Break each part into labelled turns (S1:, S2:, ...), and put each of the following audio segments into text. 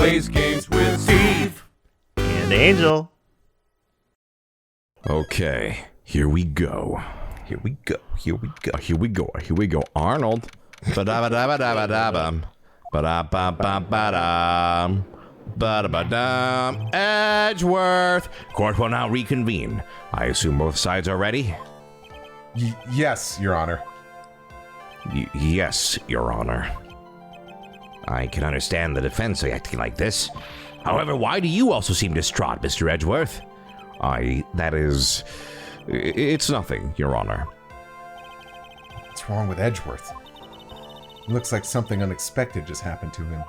S1: plays games with Steve
S2: and Angel.
S3: Okay, here we go.
S2: Here we go. Here we go.
S3: Here we go. Here we go. Arnold. Ba-da-ba-da-ba-da-ba-da-bum. Ba-da-ba-ba-ba-dum. Ba-da-ba-dum. Edgeworth. Court will now reconvene. I assume both sides are ready?
S4: Yes, Your Honor.
S3: Yes, Your Honor. I can understand the defense acting like this. However, why do you also seem distraught, Mr. Edgeworth? It's nothing, Your Honor.
S4: What's wrong with Edgeworth? It looks like something unexpected just happened to him.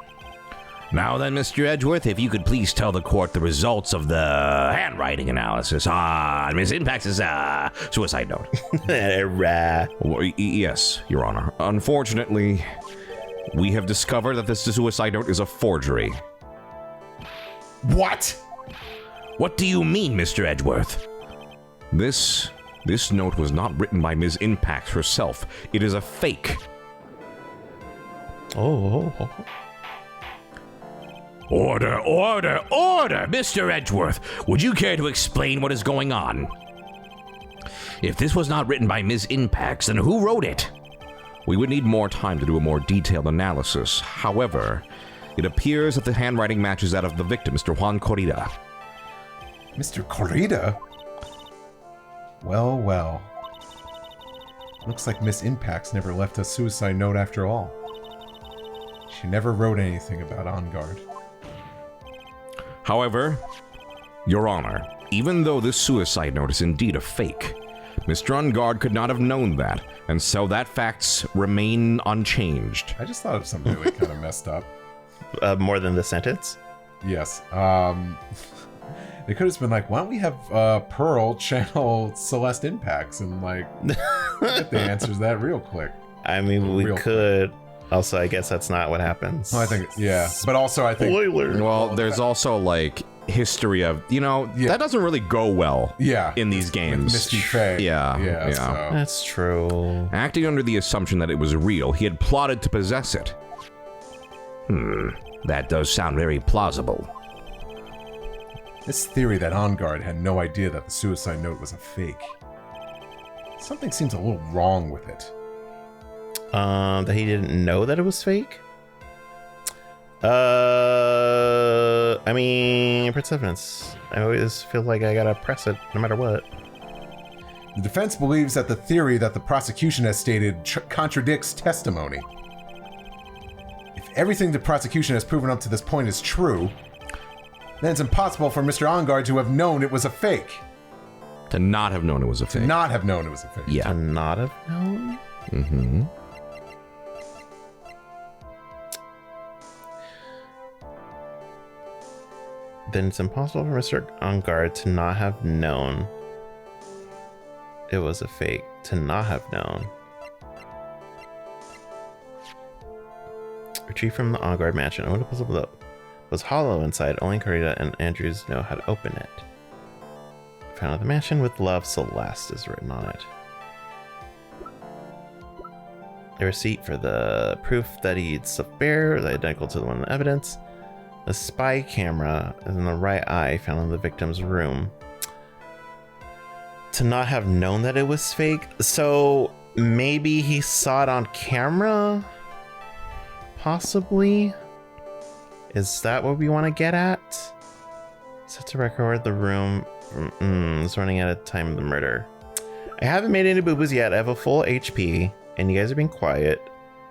S3: Now then, Mr. Edgeworth, if you could please tell the court the results of the handwriting analysis on Ms. Impax's suicide note. Well, yes, Your Honor. Unfortunately, we have discovered that this suicide note is a forgery.
S4: What?
S3: What do you mean, Mr. Edgeworth? This note was not written by Ms. Impax herself. It is a fake.
S2: Oh.
S3: Order, order, order! Mr. Edgeworth, would you care to explain what is going on? If this was not written by Ms. Impax, then who wrote it? We would need more time to do a more detailed analysis. However, it appears that the handwriting matches that of the victim, Mr. Juan Corrida.
S4: Mr. Corrida? Well, well. Looks like Miss Impax never left a suicide note after all. She never wrote anything about On Guard.
S3: However, Your Honor, even though this suicide note is indeed a fake, Mr. On Guard could not have known that, and so that facts remain unchanged.
S4: I just thought of something really kind of messed up.
S2: More than the sentence?
S4: Yes. They could have just been like, why don't we have Pearl channel Celeste Impax and like get the answers to that real quick.
S2: I mean, we could. Also, I guess that's not what happens.
S4: Oh, I think, yeah. But also, I think...
S2: Spoiler!
S3: Well, there's also, like, history of, that doesn't really go well in these games.
S4: With Misty Faye.
S3: Yeah.
S4: So.
S2: That's true.
S3: Acting under the assumption that it was real, he had plotted to possess it. That does sound very plausible.
S4: This theory that On Guard had no idea that the suicide note was a fake. Something seems a little wrong with it.
S2: That he didn't know that it was fake? I mean, press evidence. I always feel like I gotta press it no matter what.
S4: The defense believes that the theory that the prosecution has stated contradicts testimony. If everything the prosecution has proven up to this point is true, then it's impossible for Mr. On Guard to have known it was a fake.
S3: To not have known it was a fake.
S4: To not have known it was a fake.
S3: Yeah.
S2: To not have known?
S3: Mm-hmm.
S2: Then it's impossible for Mr. On Guard to not have known it was a fake. To not have known. Retrieved from the On Guard mansion. I wonder if it was hollow inside. Only Corrida and Andrews know how to open it. Found at the mansion with love, Celeste is written on it. A receipt for the proof that he's a bear is identical to the one in the evidence. A spy camera is in the right eye found in the victim's room. To not have known that it was fake, so maybe he saw it on camera? Possibly? Is that what we want to get at? Set to record the room. It's running out of time of the murder. I haven't made any boo-boos yet. I have a full HP, and you guys are being quiet,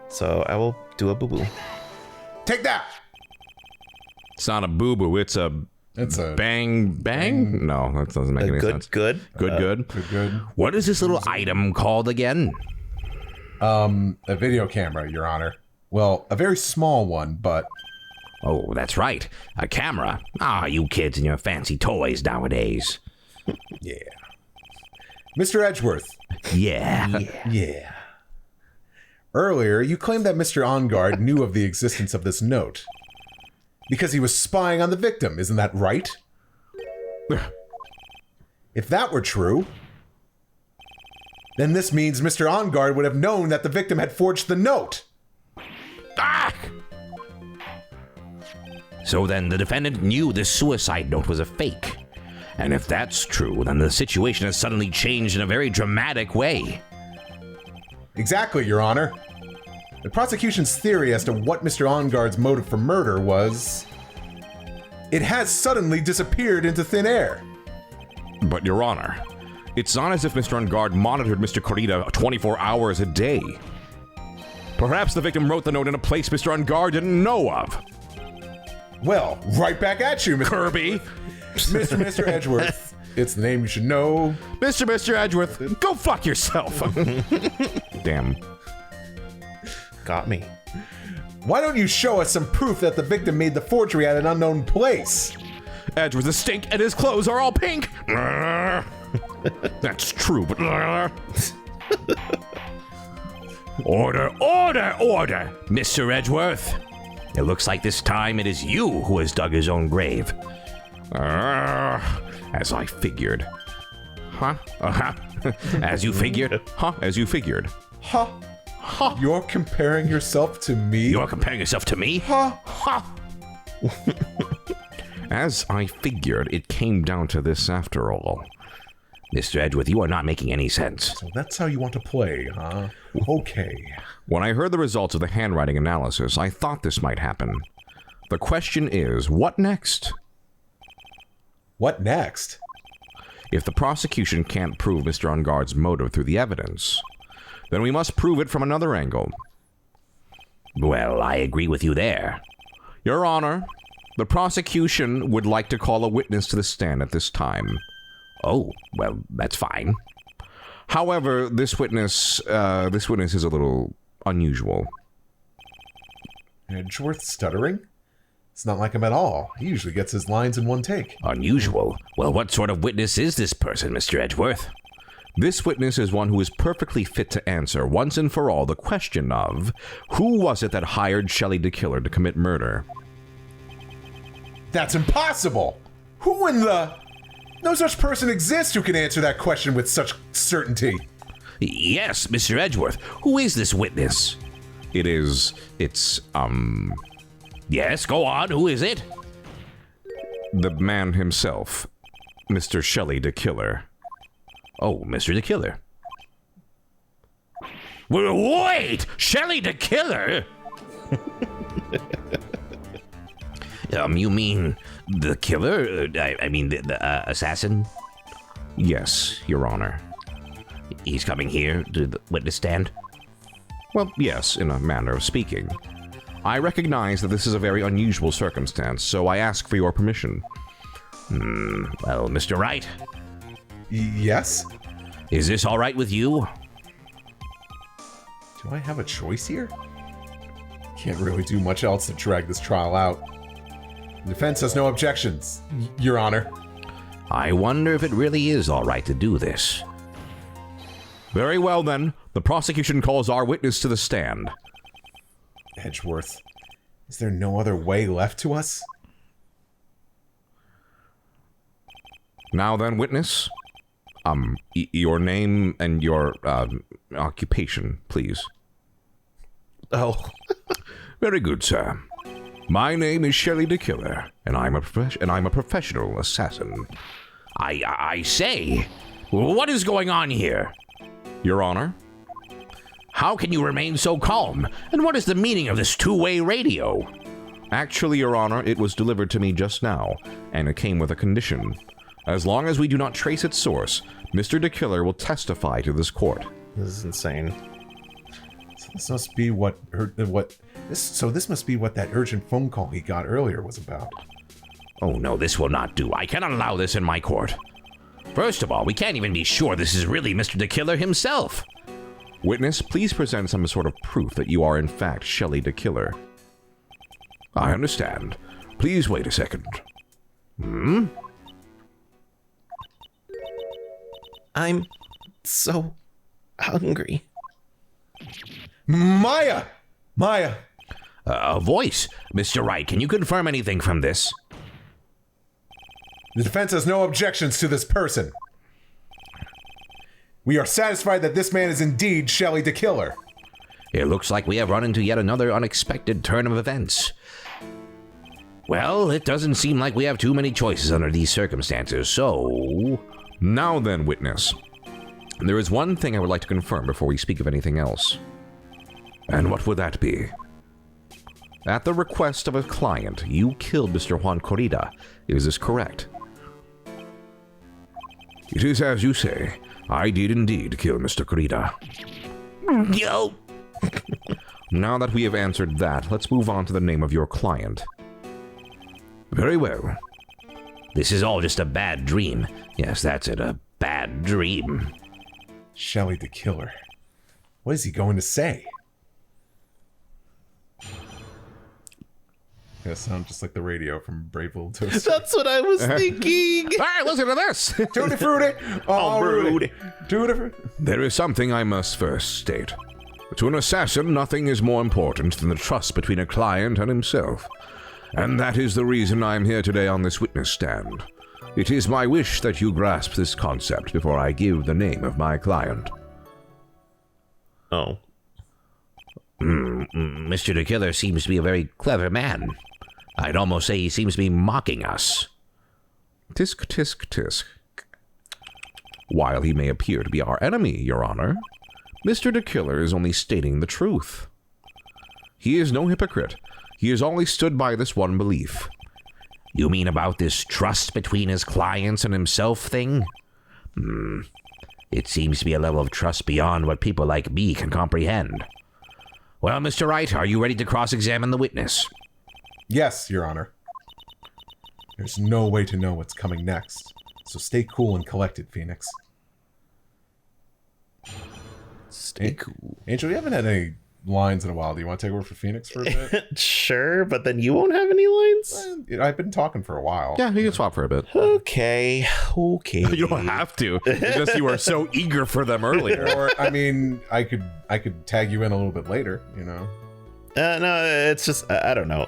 S2: so I will do a boo-boo.
S4: Take that!
S3: It's not a boo-boo, it's a bang. No, that doesn't make any sense. Good. What is this little item called again?
S4: A video camera, Your Honor. Well, a very small one, but...
S3: Oh, that's right. A camera. You kids and your fancy toys nowadays.
S4: Yeah. Mr. Edgeworth.
S3: Yeah.
S4: Earlier, you claimed that Mr. On Guard knew of the existence of this note. Because he was spying on the victim, isn't that right? If that were true, then this means Mr. On Guard would have known that the victim had forged the note.
S3: So then the defendant knew this suicide note was a fake. And if that's true, then the situation has suddenly changed in a very dramatic way.
S4: Exactly, Your Honor. The prosecution's theory as to what Mr. Engarde's motive for murder was... it has suddenly disappeared into thin air.
S3: But, Your Honor, it's not as if Mr. Engarde monitored Mr. Corrida 24 hours a day. Perhaps the victim wrote the note in a place Mr. Engarde didn't know of.
S4: Well, right back at you, Mr.
S3: Kirby!
S4: Mr. Edgeworth. It's the name you should know.
S3: Mr. Edgeworth, go fuck yourself! Damn.
S2: Got me.
S4: Why don't you show us some proof that the victim made the forgery at an unknown place?
S3: Edgeworth is stink and his clothes are all pink! That's true, but... Order, Mr. Edgeworth! It looks like this time it is you who has dug his own grave. As I figured. Huh? As you figured? Huh? As you figured.
S4: Huh? Huh? You're comparing yourself to me?
S3: You're comparing yourself to me?
S4: Huh?
S3: Huh? As I figured, it came down to this after all. Mr. Edgeworth, you are not making any sense.
S4: So that's how you want to play, huh? Okay.
S3: When I heard the results of the handwriting analysis, I thought this might happen. The question is, what next?
S4: What next?
S3: If the prosecution can't prove Mr. Engarde's motive through the evidence, then we must prove it from another angle. Well, I agree with you there. Your Honor, the prosecution would like to call a witness to the stand at this time. Oh, well, that's fine. However, this witness is a little unusual.
S4: Edgeworth stuttering? It's not like him at all. He usually gets his lines in one take.
S3: Unusual? Well, what sort of witness is this person, Mr. Edgeworth? This witness is one who is perfectly fit to answer, once and for all, the question of who was it that hired Shelley the Killer to commit murder?
S4: That's impossible! Who in the... No such person exists who can answer that question with such certainty.
S3: Yes, Mr. Edgeworth. Who is this witness? It's, Yes, go on. Who is it? The man himself. Mr. Shelley the Killer. Oh, Mr. the Killer. Wait! Shelley the Killer? You mean the killer? I mean the assassin? Yes, Your Honor. He's coming here to the witness stand? Well, yes, in a manner of speaking. I recognize that this is a very unusual circumstance, so I ask for your permission. Well, Mr. Wright?
S4: Yes?
S3: Is this all right with you?
S4: Do I have a choice here? Can't really do much else to drag this trial out. The defense has no objections, Your Honor.
S3: I wonder if it really is all right to do this. Very well, then. The prosecution calls our witness to the stand.
S4: Edgeworth, is there no other way left to us?
S3: Now then, witness. Your name and your, occupation, please.
S2: Oh.
S3: Very good, sir. My name is Shelley the Killer, and I'm a professional assassin. I say, what is going on here? Your Honor? How can you remain so calm? And what is the meaning of this two-way radio? Actually, Your Honor, it was delivered to me just now, and it came with a condition. As long as we do not trace its source, Mr. the Killer will testify to this court.
S2: This is insane.
S4: So this must be this must be what that urgent phone call he got earlier was about.
S3: Oh no, this will not do. I cannot allow this in my court. First of all, we can't even be sure this is really Mr. the Killer himself. Witness, please present some sort of proof that you are in fact Shelley the Killer. I understand. Please wait a second.
S2: I'm so hungry.
S4: Maya!
S3: A voice. Mr. Wright, can you confirm anything from this?
S4: The defense has no objections to this person. We are satisfied that this man is indeed Shelley the Killer.
S3: It looks like we have run into yet another unexpected turn of events. Well, it doesn't seem like we have too many choices under these circumstances, so...
S5: Now then, witness. There is one thing I would like to confirm before we speak of anything else. And what would that be? At the request of a client, you killed Mr. Juan Corrida. Is this correct? It is as you say. I did indeed kill Mr. Corrida.
S3: Yo!
S5: Now that we have answered that, let's move on to the name of your client. Very well.
S3: This is all just a bad dream. Yes, that's it, a bad dream.
S4: Shelley the killer. What is he going to say? Gonna sound just like the radio from Brave Little Toaster.
S2: That's what I was thinking.
S5: All right, listen to this.
S4: Tutti frutti! Oh, Rudy! Tutti frutti!
S5: There is something I must first state. To an assassin, nothing is more important than the trust between a client and himself. And that is the reason I am here today on this witness stand. It is my wish that you grasp this concept before I give the name of my client.
S2: Oh.
S3: Mr. the Killer seems to be a very clever man. I'd almost say he seems to be mocking us.
S5: Tisk, tisk, tisk. While he may appear to be our enemy, Your Honor, Mr. the Killer is only stating the truth. He is no hypocrite. He has only stood by this one belief.
S3: You mean about this trust between his clients and himself thing? It seems to be a level of trust beyond what people like me can comprehend. Well, Mr. Wright, are you ready to cross-examine the witness?
S4: Yes, Your Honor. There's no way to know what's coming next, so stay cool and collected, Phoenix.
S2: Stay cool.
S4: Angel, you haven't had any lines in a while. Do you want to take over for Phoenix for a bit?
S2: Sure, but then you won't have any lines?
S4: I've been talking for a while.
S5: Yeah, you can swap for a bit.
S2: Okay.
S5: You don't have to. It's just you were so eager for them earlier.
S4: Or, I mean, I could tag you in a little bit later, you know?
S2: No, it's just, I don't know.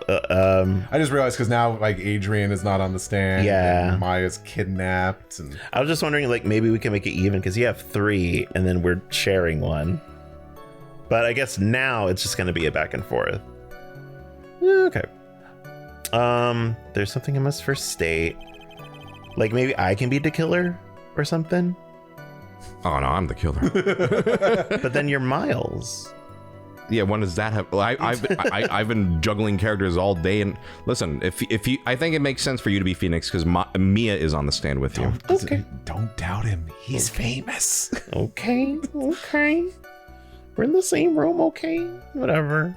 S4: I just realized because now, like, Adrian is not on the stand.
S2: Yeah.
S4: And Maya's kidnapped. And
S2: I was just wondering, like, maybe we can make it even because you have 3 and then we're sharing 1. But I guess now it's just going to be a back and forth. Okay. There's something I must first state. Like, maybe I can be the killer or something.
S5: Oh, no, I'm the killer.
S2: But then you're Miles.
S5: Yeah, when does that happen? Well, I've been juggling characters all day, and listen, if you, I think it makes sense for you to be Phoenix because Mia is on the stand with you.
S2: Okay.
S4: Don't doubt him. He's famous.
S2: Okay. We're in the same room, okay? Whatever.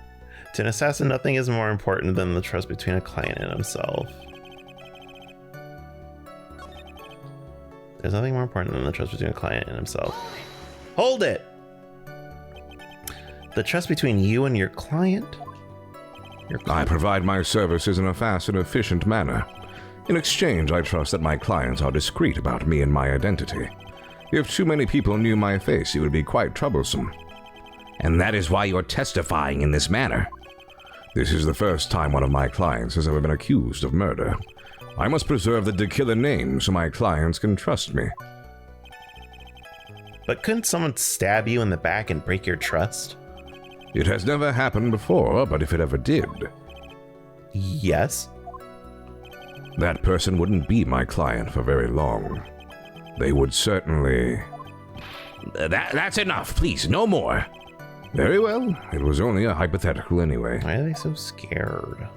S2: To an assassin, nothing is more important than the trust between a client and himself. There's nothing more important than the trust between a client and himself. Hold it! The trust between you and your client?
S5: I provide my services in a fast and efficient manner. In exchange, I trust that my clients are discreet about me and my identity. If too many people knew my face, it would be quite troublesome.
S3: And that is why you're testifying in this manner.
S5: This is the first time one of my clients has ever been accused of murder. I must preserve the killer name so my clients can trust me.
S2: But couldn't someone stab you in the back and break your trust?
S5: It has never happened before, but if it ever did,
S2: Yes.
S5: that person wouldn't be my client for very long. They would certainly...
S3: That's enough, please, no more.
S5: Very well. It was only a hypothetical anyway.
S2: Why are they so scared?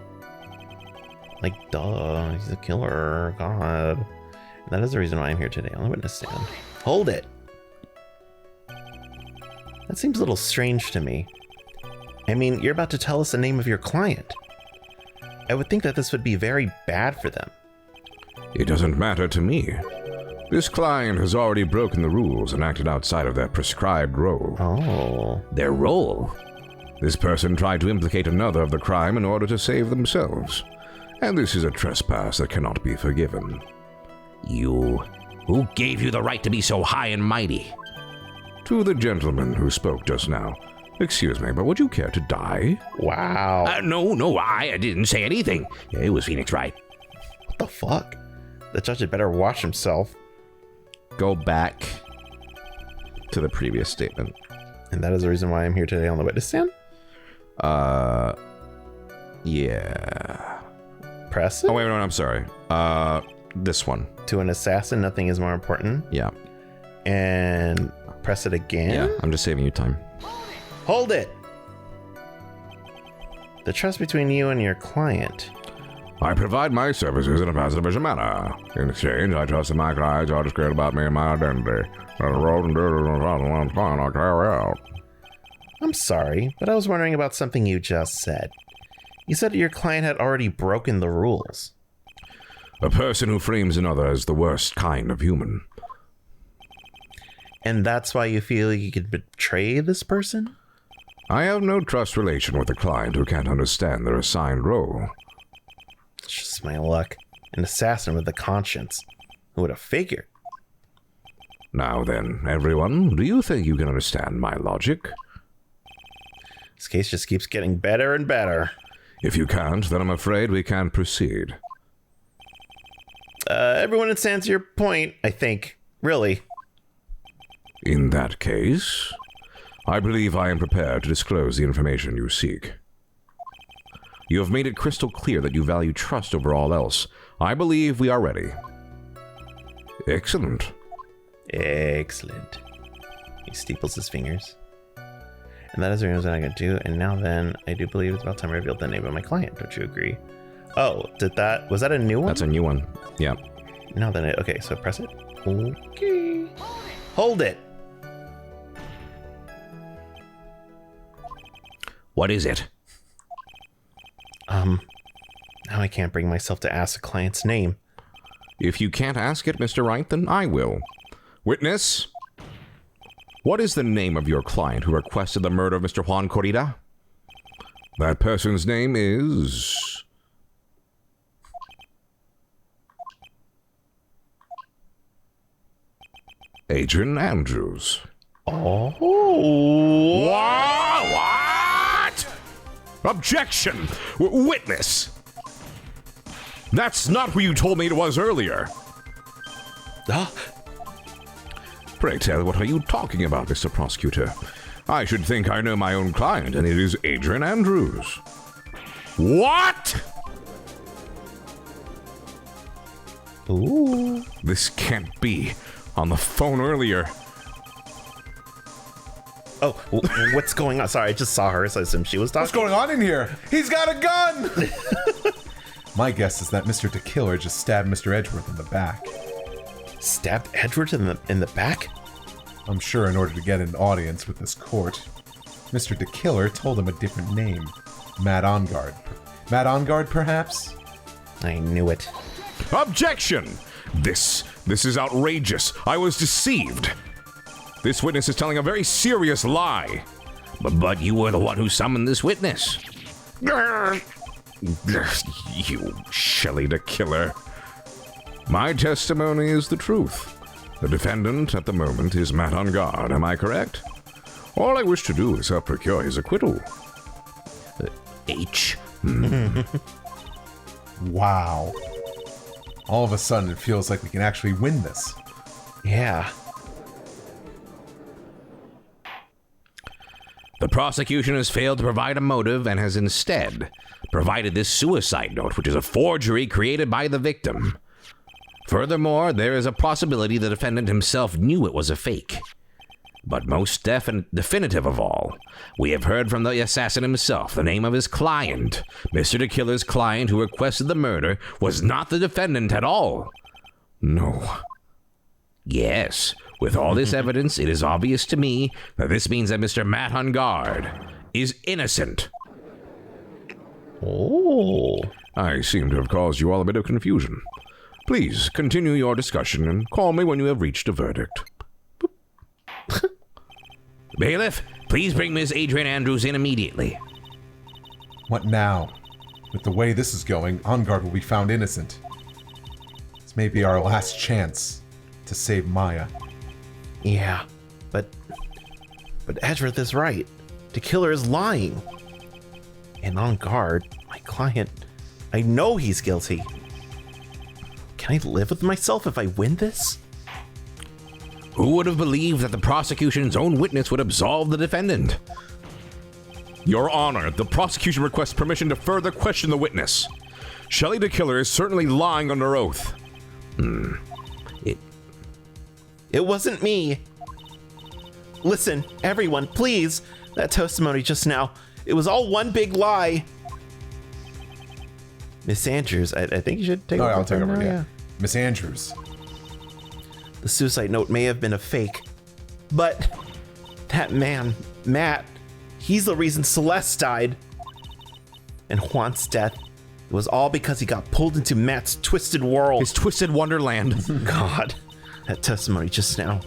S2: Like, duh, he's a killer. God. And that is the reason why I'm here today on the witness stand. Hold it. That seems a little strange to me. I mean, you're about to tell us the name of your client. I would think that this would be very bad for them.
S5: It doesn't matter to me. This client has already broken the rules and acted outside of their prescribed role.
S2: Oh.
S3: Their role?
S5: This person tried to implicate another of the crime in order to save themselves. And this is a trespass that cannot be forgiven.
S3: You... Who gave you the right to be so high and mighty?
S5: To the gentleman who spoke just now. Excuse me, but would you care to die?
S2: Wow.
S3: No, I didn't say anything. It was Phoenix Wright.
S2: What the fuck? The judge had better watch himself.
S5: Go back to the previous statement.
S2: And that is the reason why I'm here today on the witness stand?
S5: Yeah.
S2: press it?
S3: Oh, wait, no, I'm sorry. This one.
S2: To an assassin, nothing is more important.
S3: Yeah.
S2: And press it again?
S3: Yeah, I'm just saving you time.
S2: Hold it! The trust between you and your client.
S5: I provide my services in a passive manner. In exchange, I trust that my clients are discreet about me and my identity. I carry out.
S2: I'm sorry, but I was wondering about something you just said. You said your client had already broken the rules.
S5: A person who frames another as the worst kind of human.
S2: And that's why you feel you could betray this person?
S5: I have no trust relation with a client who can't understand their assigned role.
S2: It's just my luck. An assassin with a conscience. Who would have figured?
S5: Now then, everyone, do you think you can understand my logic?
S2: This case just keeps getting better and better.
S5: If you can't, then I'm afraid we can't proceed.
S2: Everyone understands your point, I think. Really.
S5: In that case, I believe I am prepared to disclose the information you seek. You have made it crystal clear that you value trust over all else. I believe we are ready. Excellent.
S2: Excellent. He steeples his fingers. And that is the reason I'm going to do. And now then, I do believe it's about time I revealed the name of my client. Don't you agree? Oh, was that a new one?
S3: That's a new one. Yeah.
S2: Now then, okay, so press it. Okay. Hold it.
S3: What is it?
S2: Now I can't bring myself to ask the client's name.
S5: If you can't ask it, Mr. Wright, then I will. Witness, what is the name of your client who requested the murder of Mr. Juan Corrida? That person's name is... Adrian Andrews.
S2: Oh.
S5: What? Objection! Witness! That's not who you told me it was earlier. Pray tell, what are you talking about, Mr. Prosecutor? I should think I know my own client, and it is Adrian Andrews. What?
S2: Ooh.
S5: This can't be. On the phone earlier.
S2: Oh, what's going on? Sorry, I just saw her, so I assumed she was talking.
S4: What's going on in here? He's got a gun! My guess is that Mr. DeKiller just stabbed Mr. Edgeworth in the back.
S2: Stabbed Edward in the back?
S4: I'm sure in order to get an audience with this court. Mr. DeKiller told him a different name. Matt Onguard. Matt Onguard, perhaps?
S2: I knew it.
S5: Objection! This is outrageous. I was deceived. This witness is telling a very serious lie.
S3: But you were the one who summoned this witness.
S5: You Shelley DeKiller. My testimony is the truth. The defendant at the moment is Matt Onguard, am I correct? All I wish to do is help procure his acquittal.
S3: H.
S4: Wow. All of a sudden, it feels like we can actually win this.
S2: Yeah.
S3: The prosecution has failed to provide a motive and has instead provided this suicide note, which is a forgery created by the victim. Furthermore, there is a possibility the defendant himself knew it was a fake. But most definitive of all, we have heard from the assassin himself the name of his client. Mr. DeKiller's client who requested the murder was not the defendant at all.
S5: No.
S3: Yes, with all this evidence, it is obvious to me that this means that Mr. Matt Onguard is innocent.
S2: Oh.
S5: I seem to have caused you all a bit of confusion. Please continue your discussion and call me when you have reached a verdict.
S3: Bailiff, please bring Ms. Adrian Andrews in immediately.
S4: What now? With the way this is going, Onguard will be found innocent. This may be our last chance to save Maya.
S2: Yeah, but Edgeworth is right. DeKiller is lying. And Onguard, my client, I know he's guilty. Can I live with myself if I win this?
S3: Who would have believed that the prosecution's own witness would absolve the defendant?
S5: Your Honor, the prosecution requests permission to further question the witness. Shelley the killer is certainly lying under oath.
S2: It wasn't me. Listen, everyone, please. That testimony just now, it was all one big lie. Miss Andrews, I think you should take over.
S4: I'll take over,
S2: now,
S4: yeah. Miss Andrews.
S2: The suicide note may have been a fake, but that man, Matt, he's the reason Celeste died. And Juan's death, it was all because he got pulled into Matt's twisted world.
S3: His twisted wonderland.
S2: God, that testimony just now.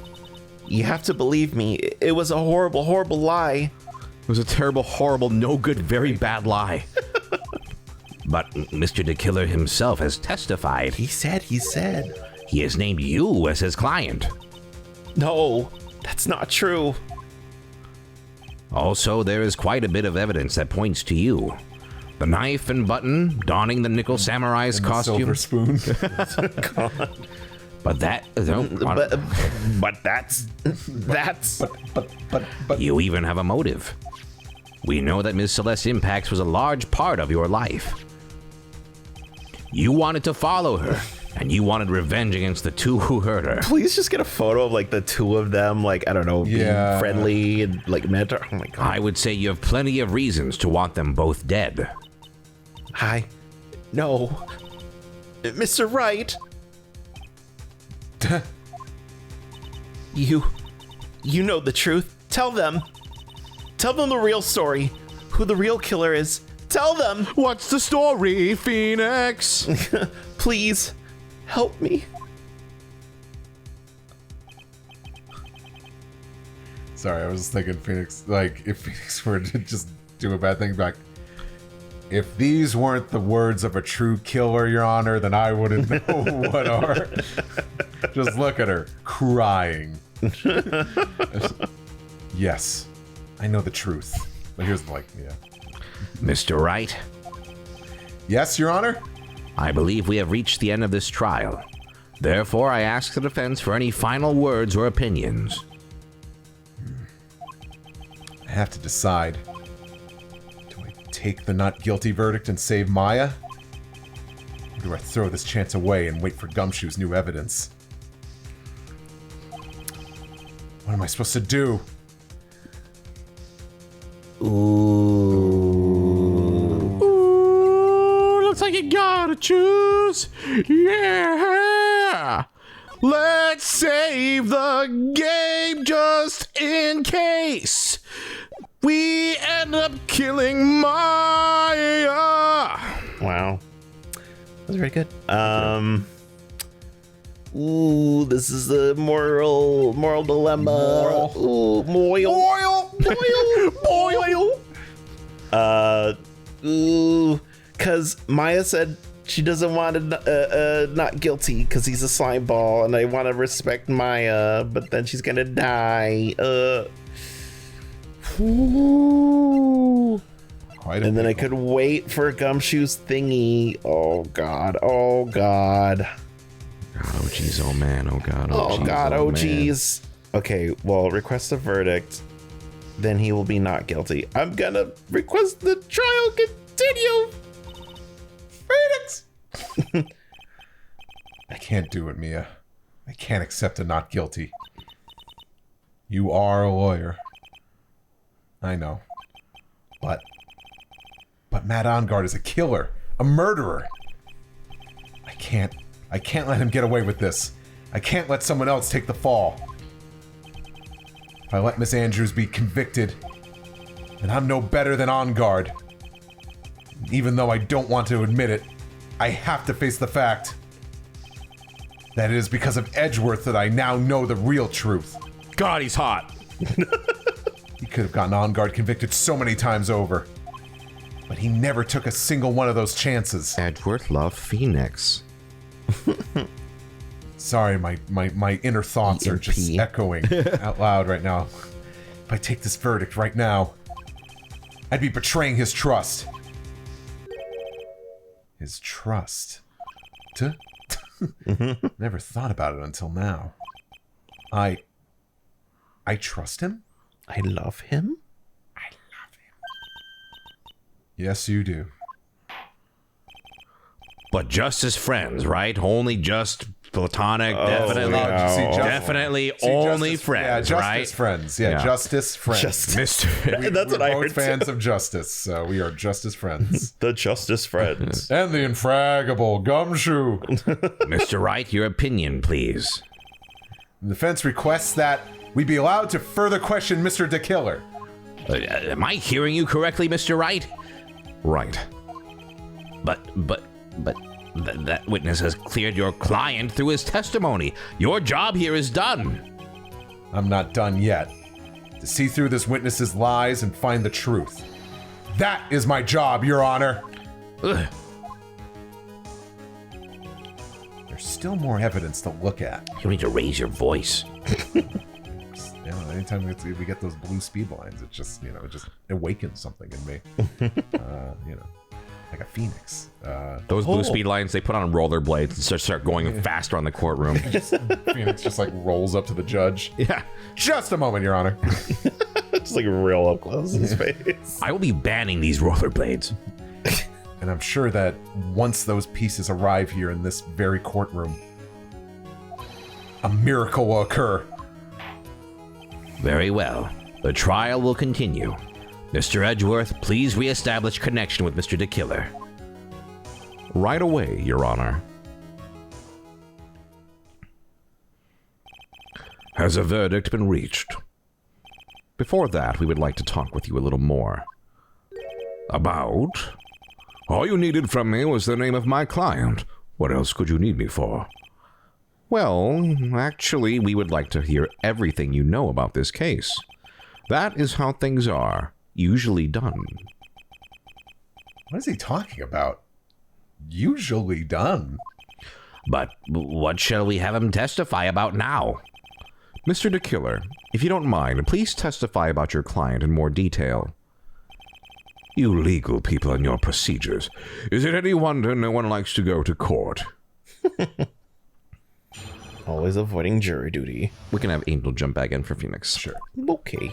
S2: You have to believe me. It was a horrible, horrible lie.
S3: It was a terrible, horrible, no good, very bad lie. But Mr. the Killer himself has testified.
S2: He said.
S3: He has named you as his client.
S2: No, that's not true.
S3: Also, there is quite a bit of evidence that points to you. The knife and button, donning the Nickel Samurai's costume.
S4: Silver spoon.
S2: God.
S3: But that...
S2: But that's...
S4: But.
S3: You even have a motive. We know that Ms. Celeste Impax was a large part of your life. You wanted to follow her, and you wanted revenge against the two who hurt her.
S2: Please just get a photo of like the two of them, like, I don't know, being friendly and like mentor. Oh my God.
S3: I would say you have plenty of reasons to want them both dead.
S2: Hi. No. Mr. Wright. You know the truth. Tell them. Tell them the real story. Who the real killer is. Tell them.
S3: What's the story, Phoenix?
S2: Please, help me.
S4: Sorry, I was thinking Phoenix, like, if Phoenix were to just do a bad thing back. If these weren't the words of a true killer, Your Honor, then I wouldn't know what are. Just look at her, crying. Yes, I know the truth. But here's the,
S3: Mr. Wright,
S4: Yes, Your Honor?
S3: I believe we have reached the end of this trial. Therefore, I ask the defense for any final words or opinions.
S4: I have to decide. Do I take the not guilty verdict and save Maya? Or do I throw this chance away and wait for Gumshoe's new evidence? What am I supposed to do?
S3: Ooh, looks like you gotta choose. Yeah! Let's save the game just in case we end up killing Maya.
S2: Wow. That was very good. Ooh, this is the moral dilemma. Ooh, moil. Ooh, cause Maya said she doesn't want to not guilty because he's a slime ball, and I want to respect Maya, but then she's gonna die. Ooh. And then I could wait for Gumshoe's thingy. Oh God. Oh God.
S3: Oh jeez, oh man, oh god,
S2: Oh
S3: geez,
S2: God.
S3: oh
S2: Oh
S3: man.
S2: geez. Okay. Well, request a verdict. Then he will be not guilty. I'm gonna request the trial continue.
S4: Phoenix! I can't do it, Mia. I can't accept a not guilty. You are a lawyer. I know. But Matt Ongard is a killer, a murderer. I can't let him get away with this. I can't let someone else take the fall. If I let Miss Andrews be convicted, then I'm no better than Ongard. Even though I don't want to admit it, I have to face the fact that it is because of Edgeworth that I now know the real truth.
S3: God, he's hot.
S4: He could have gotten Ongard convicted so many times over. But he never took a single one of those chances.
S3: Edgeworth loved Phoenix.
S4: Sorry, my inner thoughts are just
S2: EMP.
S4: echoing out loud right now. If I take this verdict right now, I'd be betraying his trust. His trust? Never thought about it until now. I trust him?
S2: I love him.
S4: Yes, you do.
S3: But just as friends, right? Only just platonic, definitely. Definitely only
S4: justice,
S3: friends,
S4: yeah, justice
S3: right?
S4: friends. Yeah,
S3: Yeah.
S4: justice friends.
S3: Mr.
S2: That's what I
S4: We're
S2: heard.
S4: both fans of justice, so we are justice friends.
S2: The Justice Friends.
S4: And the infraggable Gumshoe.
S3: Mr. Wright, your opinion, please.
S4: The defense requests that we be allowed to further question Mr. DeKiller.
S3: Am I hearing you correctly, Mr. Wright?
S5: Right.
S3: But that witness has cleared your client through his testimony. Your job here is done.
S4: I'm not done yet. To see through this witness's lies and find the truth. That is my job, Your Honor.
S3: Ugh.
S4: There's still more evidence to look at.
S3: You need to raise your voice.
S4: You know, anytime we get those blue speed lines, it just, it just awakens something in me. Like a phoenix.
S3: Those blue speed lines, they put on rollerblades and start going faster on the courtroom.
S4: Phoenix just like rolls up to the judge.
S3: Yeah.
S4: Just a moment, Your Honor.
S2: Just like real up close in his face.
S3: I will be banning these rollerblades.
S4: And I'm sure that once those pieces arrive here in this very courtroom, a miracle will occur.
S3: Very well. The trial will continue. Mr. Edgeworth, please reestablish connection with Mr. DeKiller.
S5: Right away, Your Honor. Has a verdict been reached? Before that, we would like to talk with you a little more. About? All you needed from me was the name of my client. What else could you need me for? Well, actually, we would like to hear everything you know about this case. That is how things are usually done.
S4: What is he talking about? Usually done.
S3: But what shall we have him testify about now?
S5: Mr. DeKiller, if you don't mind, please testify about your client in more detail. You legal people and your procedures. Is it any wonder no one likes to go to court?
S2: Always avoiding jury duty.
S5: We can have Angel jump back in for Phoenix.
S4: Sure.
S2: Okay.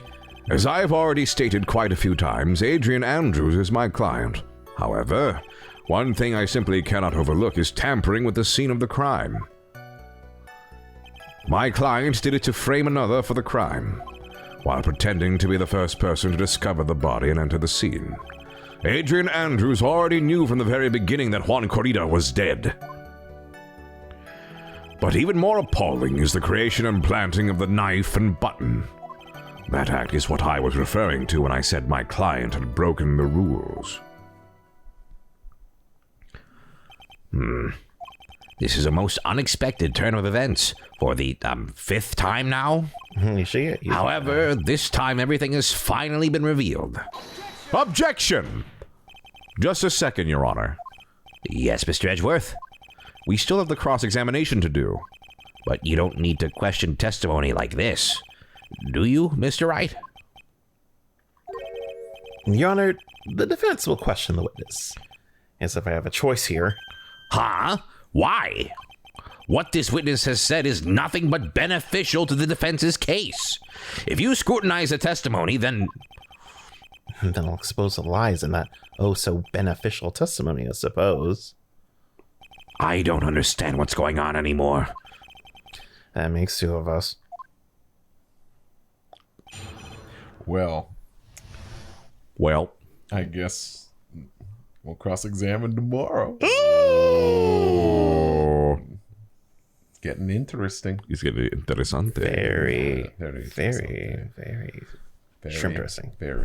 S5: As I have already stated quite a few times, Adrian Andrews is my client. However, one thing I simply cannot overlook is tampering with the scene of the crime. My client did it to frame another for the crime, while pretending to be the first person to discover the body and enter the scene. Adrian Andrews already knew from the very beginning that Juan Corrida was dead. But even more appalling is the creation and planting of the knife and button. That act is what I was referring to when I said my client had broken the rules.
S3: This is a most unexpected turn of events for the fifth time now.
S2: You see it?
S3: However, this time everything has finally been revealed.
S5: Objection! Just a second, Your Honor.
S3: Yes, Mr. Edgeworth,
S5: We still have the cross-examination to do.
S3: but you don't need to question testimony like this. Do you, Mr. Wright?
S2: Your Honor, the defense will question the witness. As if I have a choice here.
S3: Huh? Why? What this witness has said is nothing but beneficial to the defense's case. If you scrutinize the testimony, then
S2: Then I'll expose the lies in that oh-so-beneficial testimony, I suppose.
S3: I don't understand what's going on anymore.
S2: That makes two of us.
S4: Well, I guess we'll cross-examine tomorrow.
S5: Oh.
S4: It's getting interesting.
S5: It's getting interesante.
S2: Very,
S4: Very
S2: very, very,
S4: Very
S2: shrimp dressing.
S4: Very.